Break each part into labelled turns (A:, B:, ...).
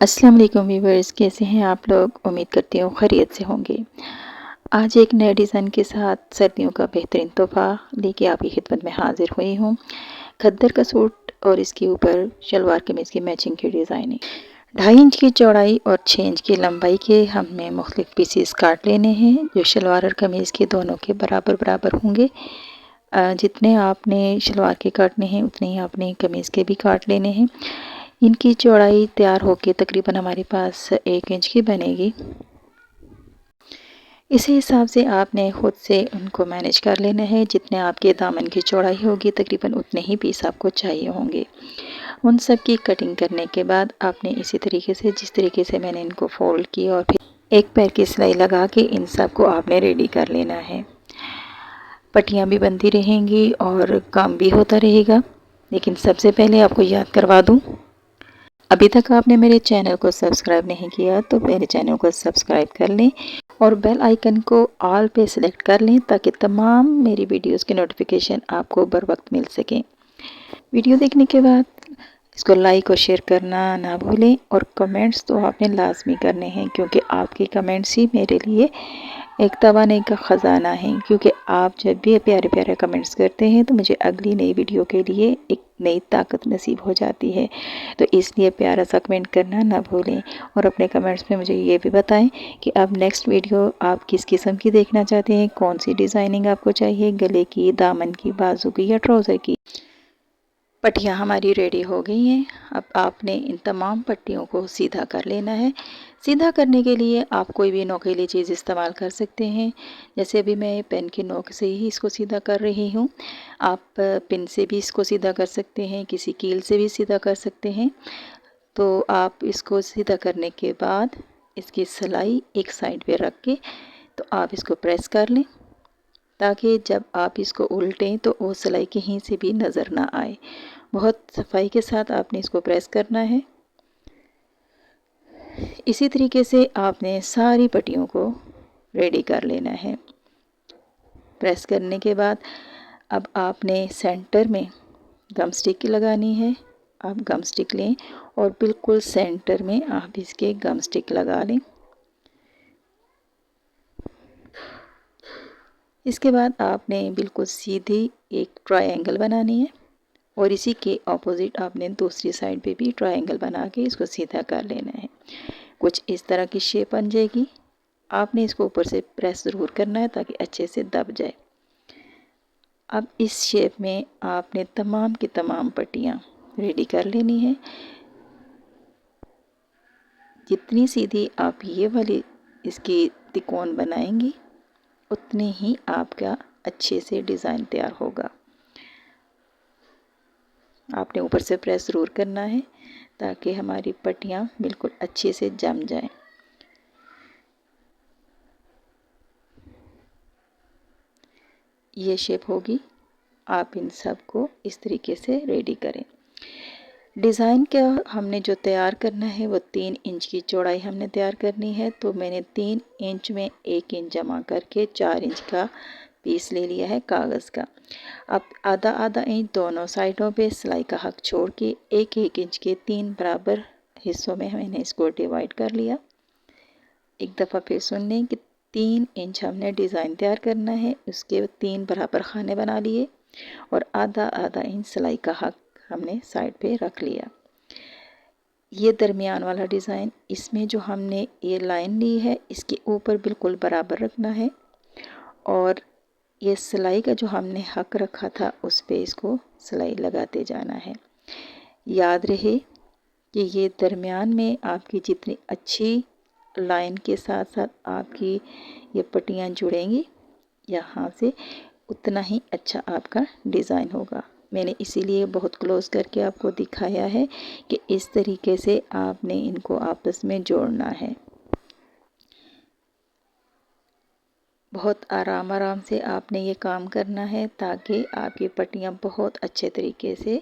A: अस्सलाम वालेकुम व्यूवर्स, कैसे हैं आप लोग। उम्मीद करती हूँ खैरियत से होंगे। आज एक नए डिज़ाइन के साथ सर्दियों का बेहतरीन तोहफ़ा लेके आपकी खिदमत में हाजिर हुई हूँ। खद्दर का सूट और इसके ऊपर शलवार कमीज़ की मैचिंग की डिज़ाइनिंग। 2.5 इंच की चौड़ाई और 6 इंच की लंबाई के हमें मुख्तलिफ पीसीस काट लेने हैं, जो शलवार और कमीज़ के दोनों के बराबर बराबर होंगे। जितने आपने शलवार के काटने हैं उतने ही आपने कमीज़ के भी काट लेने हैं। इनकी चौड़ाई तैयार होके तकरीबन हमारे पास 1 इंच की बनेगी। इसी हिसाब से आपने ख़ुद से उनको मैनेज कर लेना है। जितने आपके दामन की चौड़ाई होगी तकरीबन उतने ही पीस आपको चाहिए होंगे। उन सब की कटिंग करने के बाद आपने इसी तरीके से, जिस तरीके से मैंने इनको फ़ोल्ड किया और फिर एक पैर की सिलाई लगा के इन सब को आपने रेडी कर लेना है। पट्टियाँ भी बनती रहेंगी और काम भी होता रहेगा। लेकिन सबसे पहले आपको याद करवा दूँ, अभी तक आपने मेरे चैनल को सब्सक्राइब नहीं किया तो मेरे चैनल को सब्सक्राइब कर लें और बेल आइकन को ऑल पे सेलेक्ट कर लें, ताकि तमाम मेरी वीडियोस के नोटिफिकेशन आपको बर वक्त मिल सकें। वीडियो देखने के बाद इसको लाइक और शेयर करना ना भूलें और कमेंट्स तो आपने लाजमी करने हैं, क्योंकि आपके कमेंट्स ही मेरे लिए एक तवाने का ख़जाना है। क्योंकि आप जब भी प्यारे प्यारे कमेंट्स करते हैं तो मुझे अगली नई वीडियो के लिए एक नई ताकत नसीब हो जाती है। तो इसलिए प्यारा सा कमेंट करना ना भूलें और अपने कमेंट्स में मुझे ये भी बताएं कि अब नेक्स्ट वीडियो आप किस किस्म की देखना चाहते हैं, कौन सी डिज़ाइनिंग आपको चाहिए, गले की, दामन की, बाजू की या ट्राउज़र की। पट्टियाँ हमारी रेडी हो गई हैं। अब आपने इन तमाम पट्टियों को सीधा कर लेना है। सीधा करने के लिए आप कोई भी नोकीली चीज़ इस्तेमाल कर सकते हैं। जैसे अभी मैं पेन की नोक से ही इसको सीधा कर रही हूँ। आप पिन से भी इसको सीधा कर सकते हैं, किसी कील से भी सीधा कर सकते हैं। तो आप इसको सीधा करने के बाद इसकी सिलाई एक साइड पे रख के तो आप इसको प्रेस कर लें, ताकि जब आप इसको उल्टें तो वो सिलाई कहीं से भी नज़र ना आए। बहुत सफाई के साथ आपने इसको प्रेस करना है। इसी तरीके से आपने सारी पट्टियों को रेडी कर लेना है। प्रेस करने के बाद अब आपने सेंटर में गम स्टिक लगानी है। आप गम स्टिक लें और बिल्कुल सेंटर में आप इसके गम स्टिक लगा लें। इसके बाद आपने बिल्कुल सीधी एक ट्रायंगल बनानी है और इसी के ऑपोजिट आपने दूसरी साइड पे भी ट्रायंगल बना के इसको सीधा कर लेना है। कुछ इस तरह की शेप बन जाएगी। आपने इसको ऊपर से प्रेस ज़रूर करना है ताकि अच्छे से दब जाए। अब इस शेप में आपने तमाम की तमाम पट्टियाँ रेडी कर लेनी है। जितनी सीधी आप ये वाली इसकी तिकोन बनाएंगी उतनी ही आपका अच्छे से डिज़ाइन तैयार होगा। आपने ऊपर से प्रेस ज़रूर करना है ताकि हमारी पट्टियाँ बिल्कुल अच्छे से जम जाएं। ये शेप होगी। आप इन सब को इस तरीके से रेडी करें। डिज़ाइन का हमने जो तैयार करना है वो 3 इंच की चौड़ाई हमने तैयार करनी है। तो मैंने 3 इंच में 1 इंच जमा करके 4 इंच का पीस ले लिया है कागज़ का। अब आधा आधा इंच दोनों साइडों पे सिलाई का हक छोड़ के 1-1 इंच के 3 बराबर हिस्सों में मैंने इसको डिवाइड कर लिया। एक दफ़ा फिर सुन लें कि 3 इंच हमने डिज़ाइन तैयार करना है, उसके 3 बराबर खाने बना लिए और आधा आधा इंच सिलाई का हक हमने साइड पे रख लिया। ये दरमियान वाला डिज़ाइन, इसमें जो हमने ये लाइन ली है इसके ऊपर बिल्कुल बराबर रखना है और ये सिलाई का जो हमने हक रखा था उस पे इसको सिलाई लगाते जाना है। याद रहे कि ये दरमियान में आपकी जितनी अच्छी लाइन के साथ साथ आपकी ये पट्टियाँ जुड़ेंगी यहाँ से, उतना ही अच्छा आपका डिज़ाइन होगा। मैंने इसीलिए बहुत क्लोज करके आपको दिखाया है कि इस तरीके से आपने इनको आपस में जोड़ना है। बहुत आराम आराम से आपने ये काम करना है ताकि आपकी पट्टियाँ बहुत अच्छे तरीके से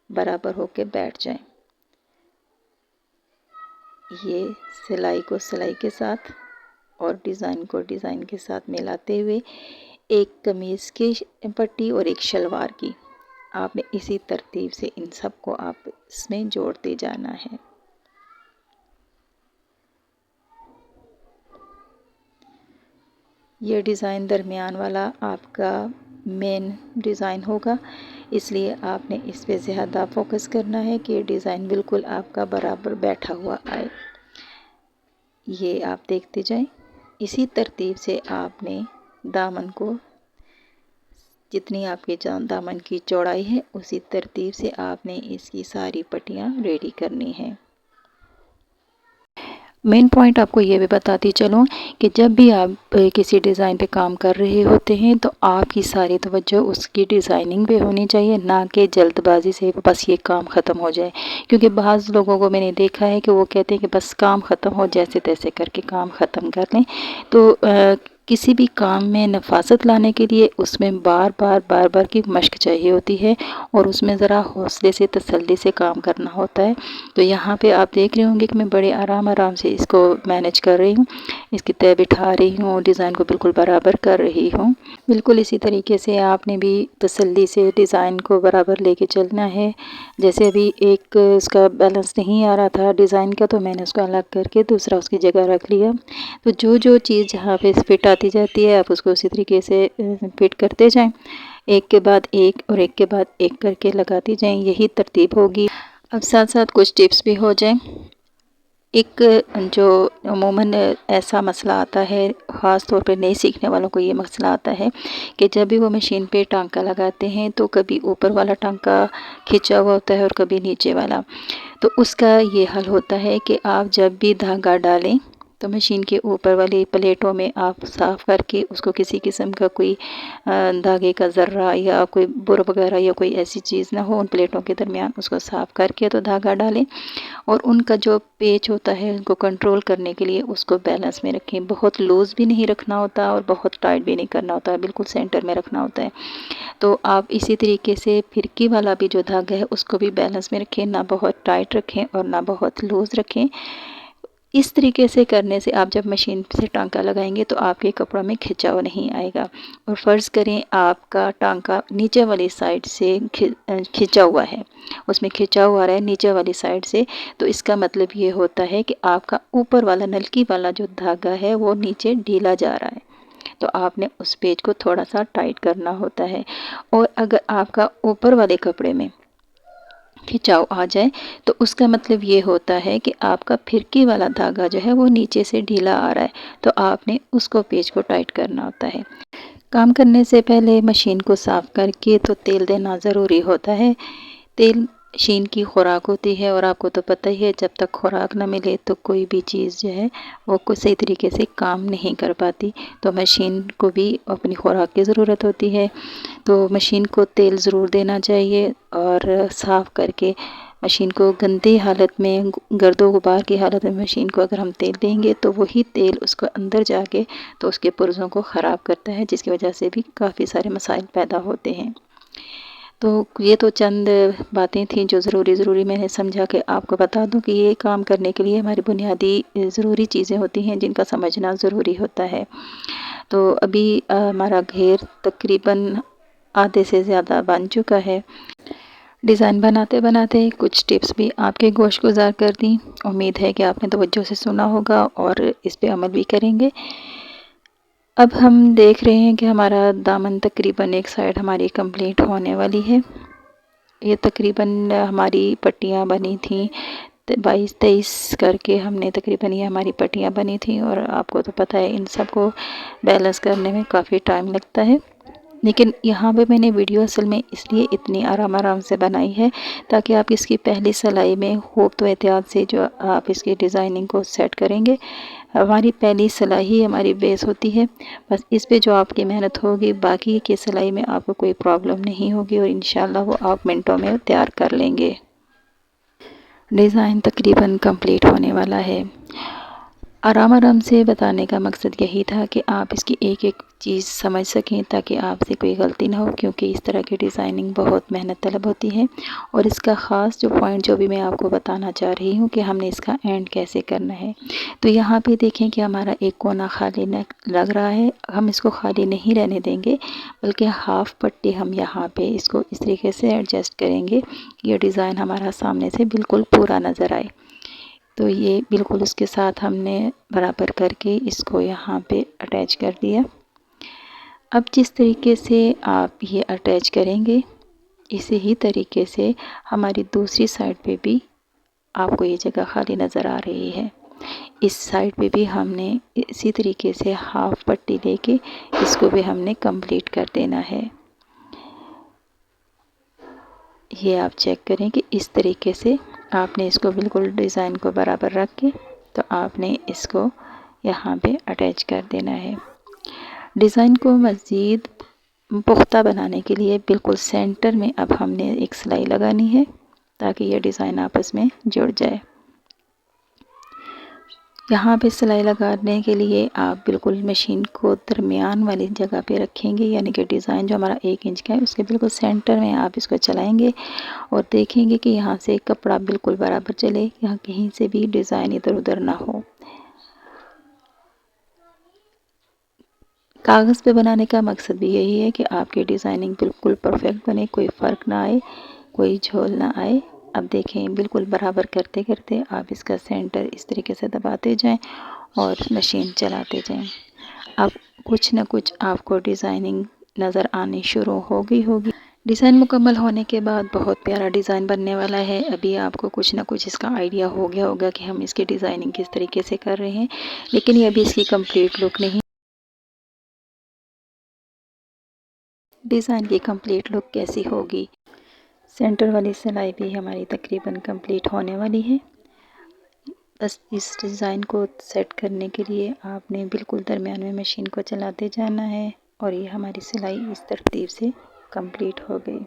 A: बराबर होके बैठ जाएं। ये सिलाई को सिलाई के साथ और डिज़ाइन को डिज़ाइन के साथ मिलाते हुए एक कमीज़ की पट्टी और एक शलवार की आपने इसी तरतीब से इन सब को आप इसमें जोड़ते जाना है। ये डिज़ाइन दरमियान वाला आपका मेन डिज़ाइन होगा, इसलिए आपने इस पे ज़्यादा फोकस करना है कि डिज़ाइन बिल्कुल आपका बराबर बैठा हुआ आए। ये आप देखते जाएं। इसी तरतीब से आपने दामन को, जितनी आपके दामन की चौड़ाई है उसी तरतीब से आपने इसकी सारी पट्टियाँ रेडी करनी है। मेन पॉइंट आपको ये भी बताती चलूँ कि जब भी आप किसी डिज़ाइन पे काम कर रहे होते हैं तो आपकी सारी तवज्जो उसकी डिज़ाइनिंग पे होनी चाहिए, ना कि जल्दबाजी से बस ये काम ख़त्म हो जाए। क्योंकि बाज़ लोगों को मैंने देखा है कि वो कहते हैं कि बस काम ख़त्म हो, जैसे तैसे करके काम ख़त्म कर लें। तो किसी भी काम में नफासत लाने के लिए उसमें बार बार की मश्क चाहिए होती है और उसमें ज़रा हौसले से तसल्ली से काम करना होता है। तो यहाँ पे आप देख रहे होंगे कि मैं बड़े आराम से इसको मैनेज कर रही हूँ, इसकी तय बिठा रही हूँ, डिज़ाइन को बिल्कुल बराबर कर रही हूँ। बिल्कुल इसी तरीके से आपने भी तसल्ली से डिज़ाइन को बराबर लेके चलना है। जैसे अभी एक उसका बैलेंस नहीं आ रहा था डिज़ाइन का, तो मैंने उसको अलग करके दूसरा उसकी जगह रख लिया। तो जो चीज़ जहाँ पे फिट आती जाती है आप उसको उसी तरीके से फिट करते जाएं, एक के बाद एक और एक के बाद एक करके लगाती जाएं, यही तरतीब होगी। अब साथ साथ कुछ टिप्स भी हो जाएं। एक जो अमूमन ऐसा मसला आता है, ख़ास तौर पे नए सीखने वालों को ये मसला आता है कि जब भी वो मशीन पे टांका लगाते हैं तो कभी ऊपर वाला टांका खिंचा हुआ होता है और कभी नीचे वाला। तो उसका ये हल होता है कि आप जब भी धागा डालें तो मशीन के ऊपर वाली प्लेटों में आप साफ़ करके उसको किसी किस्म का कोई धागे का ज़र्रा या कोई बुर वगैरह या कोई ऐसी चीज़ ना हो उन प्लेटों के दरमियान, उसको साफ़ करके तो धागा डालें और उनका जो पेच होता है उनको कंट्रोल करने के लिए उसको बैलेंस में रखें। बहुत लूज़ भी नहीं रखना होता और बहुत टाइट भी नहीं करना होता है, बिल्कुल सेंटर में रखना होता है। तो आप इसी तरीके से फिरकी वाला भी जो धागा है उसको भी बैलेंस में रखें, ना बहुत टाइट रखें और ना बहुत लूज़ रखें। इस तरीके से करने से आप जब मशीन से टांका लगाएंगे तो आपके कपड़ों में खिंचाव नहीं आएगा। और फ़र्ज़ करें आपका टांका नीचे वाली साइड से खिंचा हुआ है, उसमें खिंचाव आ रहा है नीचे वाली साइड से, तो इसका मतलब ये होता है कि आपका ऊपर वाला नलकी वाला जो धागा है वो नीचे ढीला जा रहा है, तो आपने उस पेज को थोड़ा सा टाइट करना होता है। और अगर आपका ऊपर वाले कपड़े में खिंचाव आ जाए तो उसका मतलब ये होता है कि आपका फिरकी वाला धागा जो है वो नीचे से ढीला आ रहा है, तो आपने उसको पेज को टाइट करना होता है। काम करने से पहले मशीन को साफ़ करके तो तेल देना ज़रूरी होता है। तेल मशीन की खुराक होती है और आपको तो पता ही है जब तक खुराक ना मिले तो कोई भी चीज़ जो है वो कुछ सही तरीके से काम नहीं कर पाती। तो मशीन को भी अपनी खुराक की ज़रूरत होती है, तो मशीन को तेल ज़रूर देना चाहिए और साफ़ करके मशीन को गंदी हालत में, गर्दो गुबार की हालत में मशीन को अगर हम तेल देंगे तो वही तेल उसको अंदर जाके तो उसके पुर्ज़ों को ख़राब करता है, जिसकी वजह से भी काफ़ी सारे मसाइल पैदा होते हैं। तो ये तो चंद बातें थी जो ज़रूरी मैंने समझा कि आपको बता दूं कि ये काम करने के लिए हमारी बुनियादी ज़रूरी चीज़ें होती हैं जिनका समझना ज़रूरी होता है। तो अभी हमारा घेर तकरीबन आधे से ज़्यादा बन चुका है। डिज़ाइन बनाते बनाते कुछ टिप्स भी आपके गोश गुज़ार कर दी। उम्मीद है कि आपने तवज्जो से सुना होगा और इस पे अमल भी करेंगे। अब हम देख रहे हैं कि हमारा दामन तकरीबन एक साइड हमारी कंप्लीट होने वाली है। ये तकरीबन हमारी पट्टियाँ बनी थी 22-23 करके, हमने तकरीबन ये हमारी पट्टियाँ बनी थी और आपको तो पता है इन सब को बैलेंस करने में काफ़ी टाइम लगता है। लेकिन यहाँ पे मैंने वीडियो असल में इसलिए इतनी आराम से बनाई है ताकि आप इसकी पहली सिलाई में खूब तो एहतियात से जो आप इसकी डिज़ाइनिंग को सेट करेंगे। हमारी पहली सिलाई ही हमारी बेस होती है, बस इस पे जो आपकी मेहनत होगी बाकी की सिलाई में आपको कोई प्रॉब्लम नहीं होगी और इंशाल्लाह वो आप मिनटों में तैयार कर लेंगे। डिज़ाइन तकरीबन कंप्लीट होने वाला है। आराम से बताने का मकसद यही था कि आप इसकी एक एक चीज़ समझ सकें ताकि आपसे कोई गलती ना हो, क्योंकि इस तरह की डिज़ाइनिंग बहुत मेहनत तलब होती है। और इसका ख़ास जो पॉइंट जो भी मैं आपको बताना चाह रही हूँ कि हमने इसका एंड कैसे करना है। तो यहाँ पे देखें कि हमारा एक कोना खाली न लग रहा है, हम इसको खाली नहीं रहने देंगे बल्कि हाफ़ पट्टी हम यहाँ पे इसको इस तरीके से एडजस्ट करेंगे कि ये डिज़ाइन हमारा सामने से बिल्कुल पूरा नज़र आए। तो ये बिल्कुल उसके साथ हमने बराबर करके इसको यहाँ पे अटैच कर दिया। अब जिस तरीके से आप ये अटैच करेंगे, इसी ही तरीके से हमारी दूसरी साइड पे भी आपको ये जगह खाली नज़र आ रही है। इस साइड पे भी हमने इसी तरीके से हाफ पट्टी लेके इसको भी हमने कंप्लीट कर देना है। ये आप चेक करें कि इस तरीके से आपने इसको बिल्कुल डिज़ाइन को बराबर रख के तो आपने इसको यहाँ पे अटैच कर देना है। डिज़ाइन को मज़ीद पुख्ता बनाने के लिए बिल्कुल सेंटर में अब हमने एक सिलाई लगानी है ताकि ये डिज़ाइन आपस में जुड़ जाए। यहाँ पे सिलाई लगाने के लिए आप बिल्कुल मशीन को दरमियान वाली जगह पे रखेंगे, यानी कि डिज़ाइन जो हमारा 1 इंच का है उसके बिल्कुल सेंटर में आप इसको चलाएंगे और देखेंगे कि यहाँ से कपड़ा बिल्कुल बराबर चले, यहाँ कहीं से भी डिज़ाइन इधर उधर ना हो। कागज़ पे बनाने का मकसद भी यही है कि आपकी डिज़ाइनिंग बिल्कुल परफेक्ट बने, कोई फ़र्क ना आए, कोई झोल ना आए। अब देखें बिल्कुल बराबर करते करते आप इसका सेंटर इस तरीके से दबाते जाएं और मशीन चलाते जाएं। अब कुछ ना कुछ आपको डिज़ाइनिंग नज़र आनी शुरू होगी। डिज़ाइन मुकम्मल होने के बाद बहुत प्यारा डिज़ाइन बनने वाला है। अभी आपको कुछ ना कुछ इसका आइडिया हो गया होगा कि हम इसकी डिज़ाइनिंग किस तरीके से कर रहे हैं, लेकिन ये अभी इसकी कंप्लीट लुक नहीं। डिज़ाइन की कंप्लीट लुक कैसी होगी। सेंटर वाली सिलाई भी हमारी तकरीबन कंप्लीट होने वाली है। बस इस डिज़ाइन को सेट करने के लिए आपने बिल्कुल दरमियान में मशीन को चलाते जाना है और ये हमारी सिलाई इस तरतीब से कंप्लीट हो गई।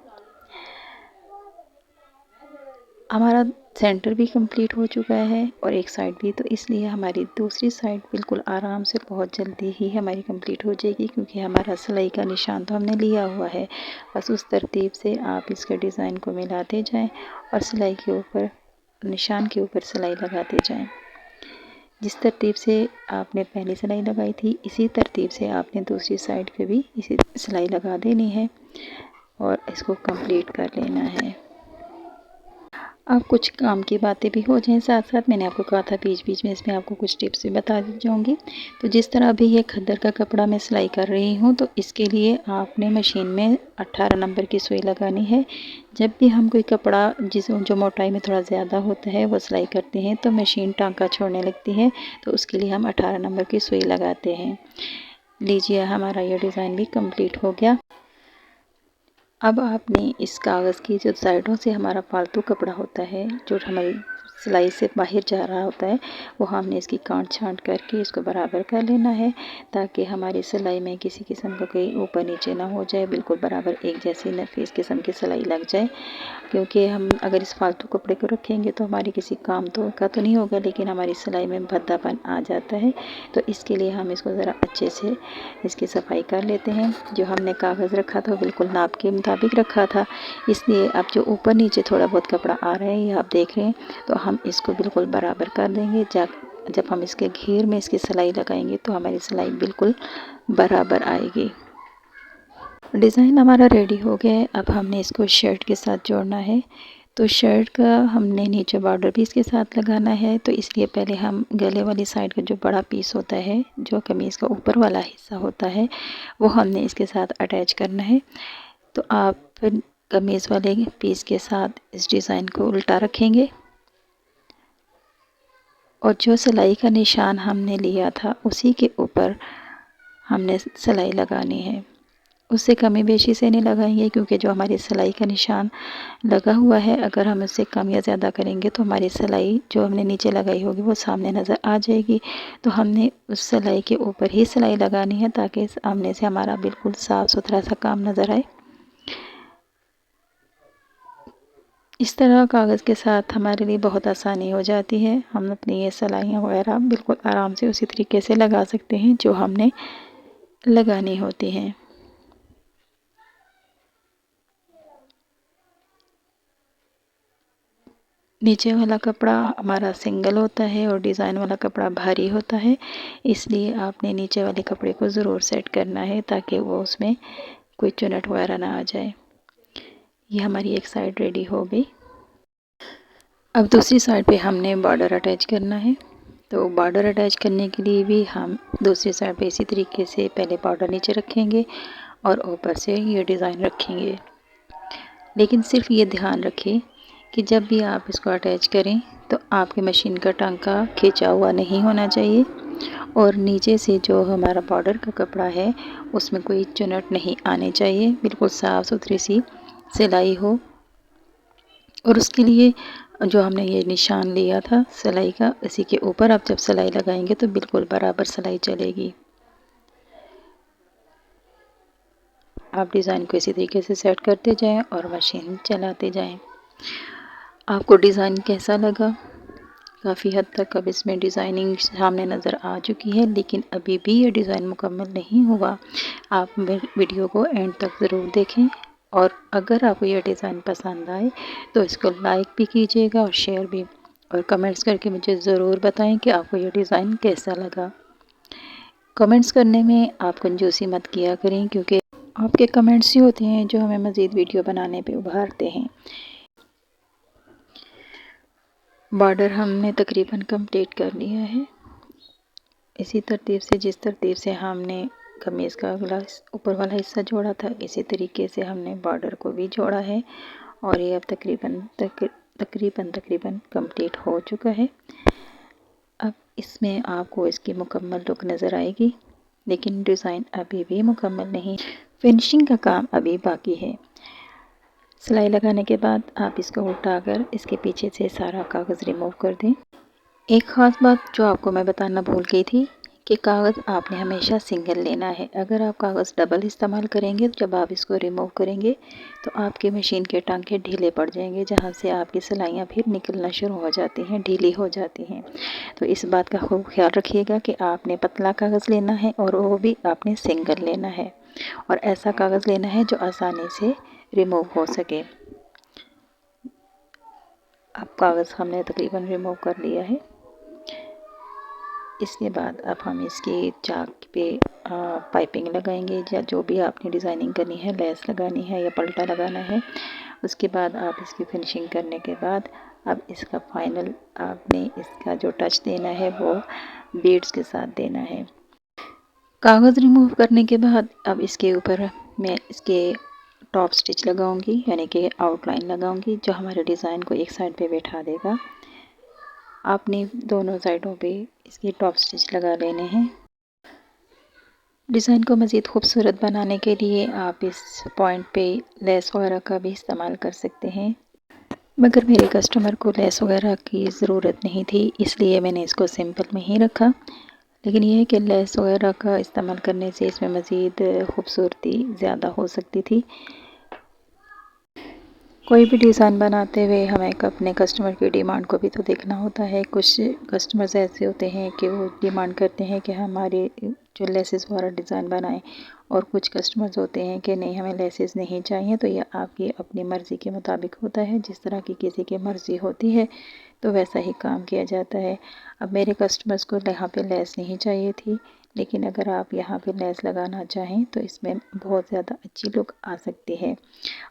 A: हमारा सेंटर भी कंप्लीट हो चुका है और एक साइड भी, तो इसलिए हमारी दूसरी साइड बिल्कुल आराम से बहुत जल्दी ही हमारी कंप्लीट हो जाएगी, क्योंकि हमारा सिलाई का निशान तो हमने लिया हुआ है। बस उस तरतीब से आप इसके डिज़ाइन को मिलाते जाएं और सिलाई के ऊपर निशान के ऊपर सिलाई लगाते जाएं। जिस तरतीब से आपने पहली सिलाई लगाई थी इसी तरतीब से आपने दूसरी साइड पे भी इसी सिलाई लगा देनी है और इसको कंप्लीट कर लेना है। अब कुछ काम की बातें भी हो जाएं साथ साथ, मैंने आपको कहा था बीच बीच में इसमें आपको कुछ टिप्स भी बता जाऊंगी। तो जिस तरह अभी ये खद्दर का कपड़ा मैं सिलाई कर रही हूँ, तो इसके लिए आपने मशीन में 18 नंबर की सुई लगानी है। जब भी हम कोई कपड़ा जो मोटाई में थोड़ा ज़्यादा होता है वो सिलाई करते हैं तो मशीन टांका छोड़ने लगती है, तो उसके लिए हम 18 नंबर की सुई लगाते हैं। लीजिए हमारा ये डिज़ाइन भी कंप्लीट हो गया। अब आपने इस कागज़ की जो साइडों से हमारा फालतू कपड़ा होता है, जो हमारी सिलाई से बाहर जा रहा होता है, वो हमने इसकी काट छांट करके इसको बराबर कर लेना है, ताकि हमारी सिलाई में किसी किस्म का कोई ऊपर नीचे ना हो जाए, बिल्कुल बराबर एक जैसी नफीस किस्म की सिलाई लग जाए। क्योंकि हम अगर इस फालतू कपड़े को रखेंगे तो हमारी किसी काम का तो नहीं होगा, लेकिन हमारी सिलाई में भद्दापन आ जाता है। तो इसके लिए हम इसको ज़रा अच्छे से इसकी सफाई कर लेते हैं। जो हमने कागज़ रखा था वो बिल्कुल नाप के मुताबिक रखा था, इसलिए अब जो ऊपर नीचे थोड़ा बहुत कपड़ा आ रहा है ये आप देख रहे हैं, तो हम इसको बिल्कुल बराबर कर देंगे। जब हम इसके घेर में इसकी सिलाई लगाएंगे तो हमारी सिलाई बिल्कुल बराबर आएगी। डिज़ाइन हमारा रेडी हो गया है। अब हमने इसको शर्ट के साथ जोड़ना है। तो शर्ट का हमने नीचे बॉर्डर भी इसके साथ लगाना है, तो इसलिए पहले हम गले वाली साइड का जो बड़ा पीस होता है, जो कमीज़ का ऊपर वाला हिस्सा होता है, वो हमने इसके साथ अटैच करना है। तो आप फिर कमीज़ वाले पीस के साथ इस डिज़ाइन को उल्टा रखेंगे और जो सिलाई का निशान हमने लिया था उसी के ऊपर हमने सिलाई लगानी है। उससे कमी बेशी से नहीं लगाएंगे, क्योंकि जो हमारी सिलाई का निशान लगा हुआ है, अगर हम उससे कम या ज़्यादा करेंगे तो हमारी सिलाई जो हमने नीचे लगाई होगी वो सामने नज़र आ जाएगी। तो हमने उस सिलाई के ऊपर ही सिलाई लगानी है, ताकि सामने से हमारा बिल्कुल साफ़ सुथरा सा काम नज़र आए। इस तरह कागज़ के साथ हमारे लिए बहुत आसानी हो जाती है। हम अपनी ये सिलाइयाँ वगैरह बिल्कुल आराम से उसी तरीके से लगा सकते हैं जो हमने लगानी होती हैं। नीचे वाला कपड़ा हमारा सिंगल होता है और डिज़ाइन वाला कपड़ा भारी होता है, इसलिए आपने नीचे वाले कपड़े को ज़रूर सेट करना है ताकि वो उसमें कोई चुनट वगैरह ना आ जाए। ये हमारी एक साइड रेडी हो गई। अब दूसरी साइड पे हमने बॉर्डर अटैच करना है। तो बॉर्डर अटैच करने के लिए भी हम दूसरी साइड पे इसी तरीके से पहले बॉर्डर नीचे रखेंगे और ऊपर से ये डिज़ाइन रखेंगे। लेकिन सिर्फ ये ध्यान रखें कि जब भी आप इसको अटैच करें तो आपकी मशीन का टांका खींचा हुआ नहीं होना चाहिए और नीचे से जो हमारा बॉर्डर का कपड़ा है उसमें कोई चुनट नहीं आनी चाहिए, बिल्कुल साफ़ सुथरी सी सिलाई हो। और उसके लिए जो हमने ये निशान लिया था सिलाई का, इसी के ऊपर आप जब सिलाई लगाएंगे तो बिल्कुल बराबर सिलाई चलेगी। आप डिज़ाइन को इसी तरीके से सेट करते जाएं और मशीन चलाते जाएं। आपको डिज़ाइन कैसा लगा? काफ़ी हद तक अब इसमें डिज़ाइनिंग सामने नज़र आ चुकी है, लेकिन अभी भी ये डिज़ाइन मुकम्मल नहीं हुआ। आप वीडियो को एंड तक ज़रूर देखें और अगर आपको ये डिज़ाइन पसंद आए तो इसको लाइक भी कीजिएगा और शेयर भी, और कमेंट्स करके मुझे ज़रूर बताएं कि आपको ये डिज़ाइन कैसा लगा। कमेंट्स करने में आप कंजूसी मत किया करें, क्योंकि आपके कमेंट्स ही होते हैं जो हमें मज़ीद वीडियो बनाने पे उभारते हैं। बॉर्डर हमने तकरीबन कंप्लीट कर लिया है। इसी तरतीब से, जिस तरतीब से हमने कमीज़ का अगला ऊपर वाला हिस्सा जोड़ा था, इसी तरीके से हमने बॉर्डर को भी जोड़ा है और ये अब तकरीबन कंप्लीट हो चुका है। अब इसमें आपको इसकी मुकम्मल लुक नज़र आएगी, लेकिन डिज़ाइन अभी भी मुकम्मल नहीं, फिनिशिंग का काम अभी बाकी है। सिलाई लगाने के बाद आप इसको उल्टाकर इसके पीछे से सारा कागज़ रिमूव कर दें। एक ख़ास बात जो आपको मैं बताना भूल गई थी कि कागज़ आपने हमेशा सिंगल लेना है। अगर आप कागज़ डबल इस्तेमाल करेंगे तो जब आप इसको रिमूव करेंगे तो आपकी मशीन के टांके ढीले पड़ जाएंगे, जहाँ से आपकी सिलाइयाँ फिर निकलना शुरू हो जाती हैं, ढीली हो जाती हैं। तो इस बात का खूब ख्याल रखिएगा कि आपने पतला कागज़ लेना है और वो भी आपने सिंगल लेना है, और ऐसा कागज़ लेना है जो आसानी से रिमूव हो सके। अब कागज़ हमने तकरीबन रिमूव कर लिया है। इसके बाद अब हम इसकी चाक पे पाइपिंग लगाएंगे, या जो भी आपने डिज़ाइनिंग करनी है, लेस लगानी है या पल्टा लगाना है। उसके बाद आप इसकी फिनिशिंग करने के बाद अब इसका फाइनल आपने इसका जो टच देना है वो बीड्स के साथ देना है। कागज़ रिमूव करने के बाद अब इसके ऊपर मैं इसके टॉप स्टिच लगाऊंगी, यानी कि आउटलाइन लगाऊंगी, जो हमारे डिज़ाइन को एक साइड पे बैठा देगा। आपने दोनों साइडों पे इसके टॉप स्टिच लगा लेने हैं। डिज़ाइन को मज़ीद खूबसूरत बनाने के लिए आप इस पॉइंट पे लेस वगैरह का भी इस्तेमाल कर सकते हैं, मगर मेरे कस्टमर को लेस वगैरह की ज़रूरत नहीं थी, इसलिए मैंने इसको सिंपल में ही रखा। लेकिन यह है कि लेस वगैरह का इस्तेमाल करने से इसमें मज़ीद खूबसूरती ज़्यादा हो सकती थी। कोई भी डिज़ाइन बनाते हुए हमें अपने कस्टमर की डिमांड को भी तो देखना होता है। कुछ कस्टमर्स ऐसे होते हैं कि वो डिमांड करते हैं कि हमारे जो लेसेस वाला डिज़ाइन बनाएं, और कुछ कस्टमर्स होते हैं कि नहीं, हमें लेसेस नहीं चाहिए। तो यह आपकी अपनी मर्ज़ी के मुताबिक होता है, जिस तरह की किसी की मर्ज़ी होती है तो वैसा ही काम किया जाता है। अब मेरे कस्टमर्स को यहाँ पे लेस नहीं चाहिए थी, लेकिन अगर आप यहाँ पे लेस लगाना चाहें तो इसमें बहुत ज़्यादा अच्छी लुक आ सकती है।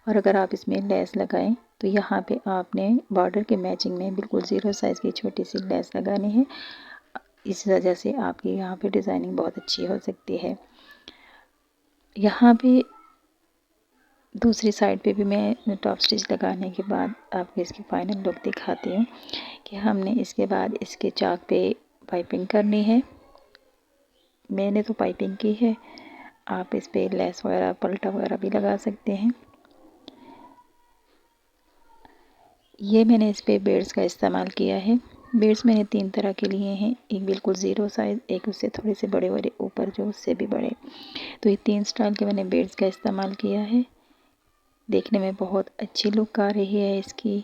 A: और अगर आप इसमें लेस लगाएं तो यहाँ पे आपने बॉर्डर के मैचिंग में बिल्कुल ज़ीरो साइज़ की छोटी सी लेस लगानी है। इस वजह से आपकी यहाँ पे डिज़ाइनिंग बहुत अच्छी हो सकती है। यहाँ पे दूसरी साइड पे भी मैं टॉप स्टिच लगाने के बाद आपको इसकी फ़ाइनल लुक दिखाती हूँ कि हमने इसके बाद इसके चाक पे पाइपिंग करनी है। मैंने तो पाइपिंग की है, आप इस पे लेस वगैरह पल्टा वगैरह भी लगा सकते हैं। ये मैंने इस पे बीड्स का इस्तेमाल किया है। बीड्स मैंने 3 तरह के लिए हैं, एक बिल्कुल ज़ीरो साइज़, एक उससे थोड़े से बड़े बड़े ऊपर जो उससे भी बड़े। तो ये 3 स्टाइल के मैंने बीड्स का इस्तेमाल किया है। देखने में बहुत अच्छी लुक आ रही है इसकी।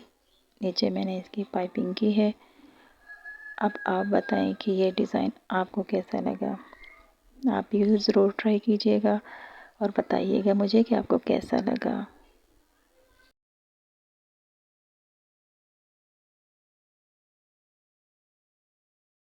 A: नीचे मैंने इसकी पाइपिंग की है। अब आप बताएं कि ये डिज़ाइन आपको कैसा लगा। आप भी ज़रूर ट्राई कीजिएगा और बताइएगा मुझे कि आपको कैसा लगा।